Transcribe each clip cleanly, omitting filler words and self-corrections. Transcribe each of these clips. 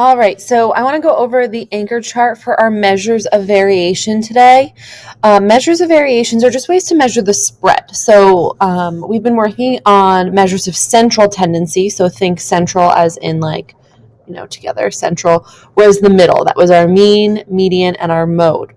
All right, so I want to go over the anchor chart for our measures of variation today. Measures of variations are just ways to measure the spread. So we've been working on measures of central tendency. So think central as in together, central, whereas the middle, that was our mean, median, and our mode.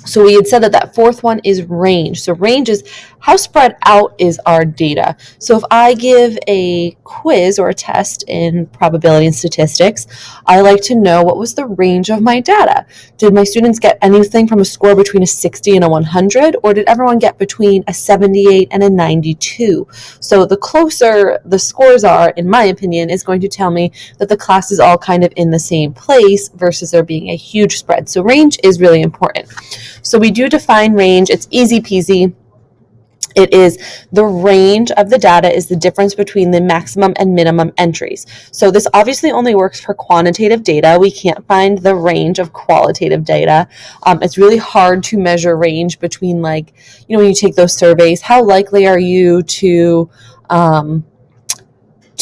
So we had said that fourth one is range. So range is how spread out is our data. So if I give a quiz or a test in probability and statistics, I like to know what was the range of my data. Did my students get anything from a score between a 60 and a 100, or did everyone get between a 78 and a 92? So the closer the scores are, in my opinion, is going to tell me that the class is all kind of in the same place versus there being a huge spread. So range is really important. So we do define range. It's easy peasy. It is the range of the data is the difference between the maximum and minimum entries. So this obviously only works for quantitative data. We can't find the range of qualitative data. It's really hard to measure range between when you take those surveys, how likely are you to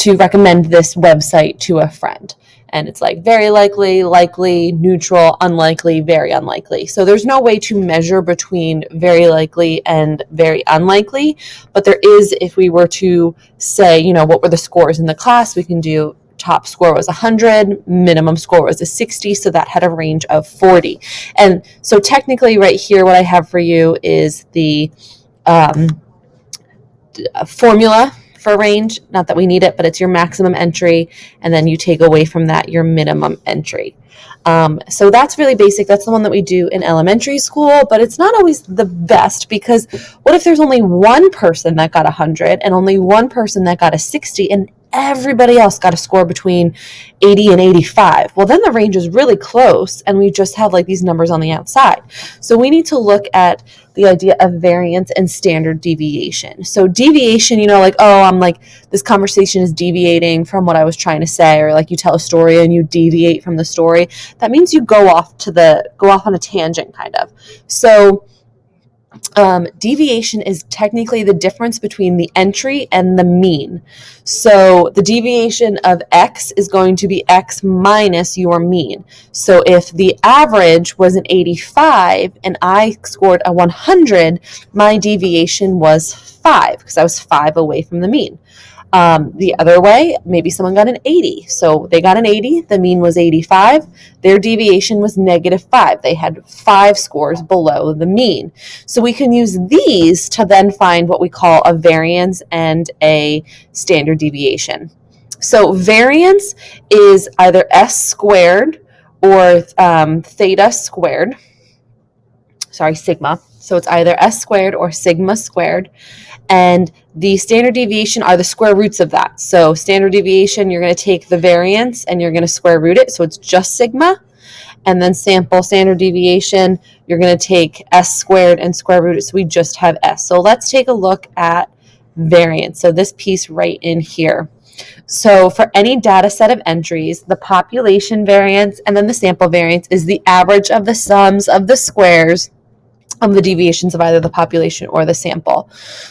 recommend this website to a friend? And it's like very likely, likely, neutral, unlikely, very unlikely. So there's no way to measure between very likely and very unlikely. But there is, if we were to say, what were the scores in the class, we can do top score was 100, minimum score was a 60. So that had a range of 40. And so technically right here, what I have for you is the formula for range, not that we need it, but it's your maximum entry, and then you take away from that your minimum entry. So that's really basic. That's the one that we do in elementary school, but it's not always the best, because what if there's only one person that got 100 and only one person that got a 60 and everybody else got a score between 80 and 85? Well, then the range is really close and we just have these numbers on the outside. So we need to look at the idea of variance and standard deviation. So deviation, this conversation is deviating from what I was trying to say, or you tell a story and you deviate from the story. That means you go off on a tangent kind of. So deviation is technically the difference between the entry and the mean. So the deviation of X is going to be X minus your mean. So if the average was an 85 and I scored a 100, my deviation was 5 because I was 5 away from the mean. The other way, maybe someone got an 80. So they got an 80, the mean was 85, their deviation was -5. They had 5 scores below the mean. So we can use these to then find what we call a variance and a standard deviation. So variance is either S squared or theta squared. Sigma. So it's either S squared or sigma squared. And the standard deviation are the square roots of that. So standard deviation, you're going to take the variance and you're going to square root it. So it's just sigma. And then sample standard deviation, you're going to take S squared and square root it. So we just have S. So let's take a look at variance. So this piece right in here. So for any data set of entries, the population variance and then the sample variance is the average of the sums of the squares of the deviations of either the population or the sample.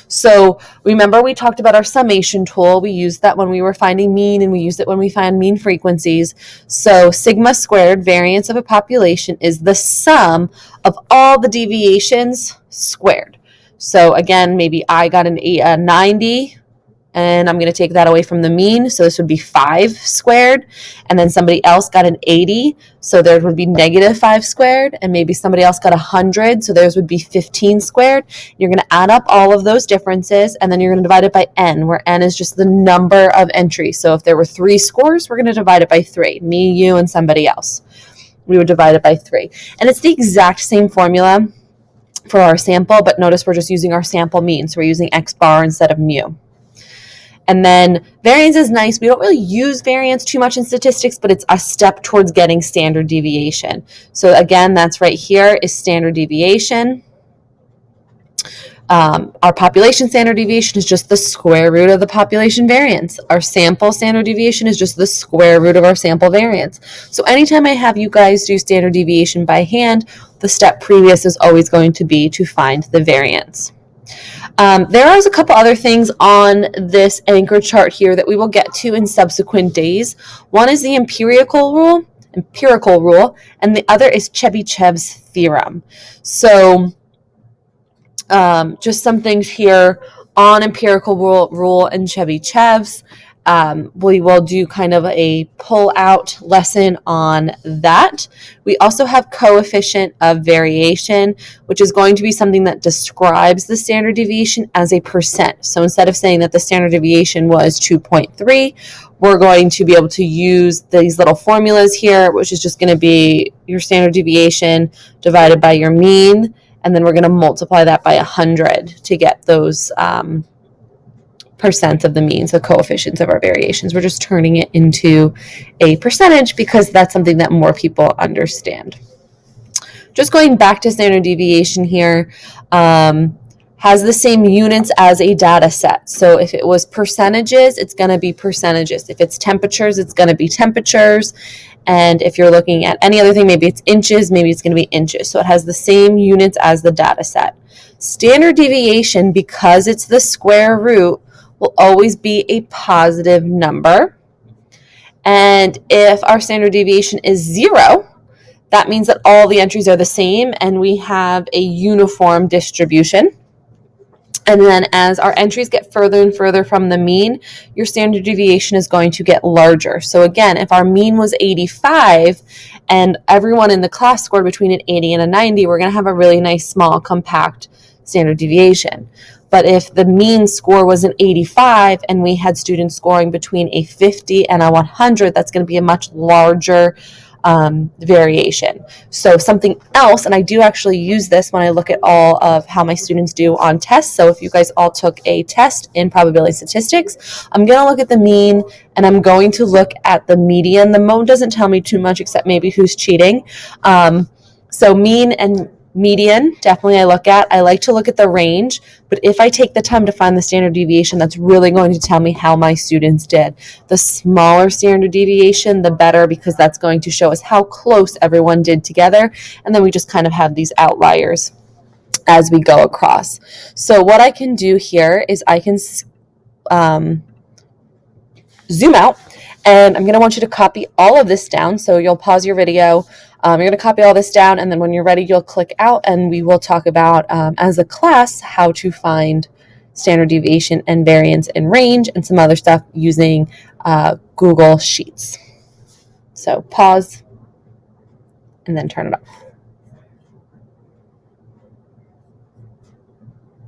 So remember we talked about our summation tool. We used that when we were finding mean, and we used it when we find mean frequencies. So sigma squared, variance of a population, is the sum of all the deviations squared. So again, maybe I got a 90, and I'm going to take that away from the mean. So this would be 5 squared. And then somebody else got an 80. So there would be -5 squared. And maybe somebody else got 100. So theirs would be 15 squared. You're going to add up all of those differences. And then you're going to divide it by n, where n is just the number of entries. So if there were 3 scores, we're going to divide it by 3. Me, you, and somebody else. We would divide it by 3. And it's the exact same formula for our sample. But notice we're just using our sample mean. So we're using x bar instead of mu. And then variance is nice. We don't really use variance too much in statistics, but it's a step towards getting standard deviation. So again, that's right here is standard deviation. Our population standard deviation is just the square root of the population variance. Our sample standard deviation is just the square root of our sample variance. So anytime I have you guys do standard deviation by hand, the step previous is always going to be to find the variance. There is a couple other things on this anchor chart here that we will get to in subsequent days. One is the empirical rule. empirical rule, and the other is Chebyshev's theorem. So just some things here on empirical rule and Chebyshev's. We will do kind of a pull-out lesson on that. We also have coefficient of variation, which is going to be something that describes the standard deviation as a percent. So instead of saying that the standard deviation was 2.3, we're going to be able to use these little formulas here, which is just going to be your standard deviation divided by your mean, and then we're going to multiply that by 100 to get those percent of the means, the coefficients of our variations. We're just turning it into a percentage because that's something that more people understand. Just going back to standard deviation here, has the same units as a data set. So if it was percentages, it's going to be percentages. If it's temperatures, it's going to be temperatures. And if you're looking at any other thing, maybe it's inches, maybe it's going to be inches. So it has the same units as the data set. Standard deviation, because it's the square root, will always be a positive number. And if our standard deviation is 0, that means that all the entries are the same and we have a uniform distribution. And then as our entries get further and further from the mean, your standard deviation is going to get larger. So again, if our mean was 85 and everyone in the class scored between an 80 and a 90, we're going to have a really nice, small, compact standard deviation. But if the mean score was an 85 and we had students scoring between a 50 and a 100, that's going to be a much larger variation. So something else, and I do actually use this when I look at all of how my students do on tests. So if you guys all took a test in probability statistics, I'm going to look at the mean and I'm going to look at the median. The mode doesn't tell me too much except maybe who's cheating. So mean and median, definitely I look at. I like to look at the range, but if I take the time to find the standard deviation, that's really going to tell me how my students did. The smaller standard deviation, the better, because that's going to show us how close everyone did together, and then we just kind of have these outliers as we go across. So what I can do here is I can zoom out, and I'm going to want you to copy all of this down. So you'll pause your video. You're going to copy all this down, and then when you're ready, you'll click out, and we will talk about, as a class, how to find standard deviation and variance and range and some other stuff using Google Sheets. So pause and then turn it off.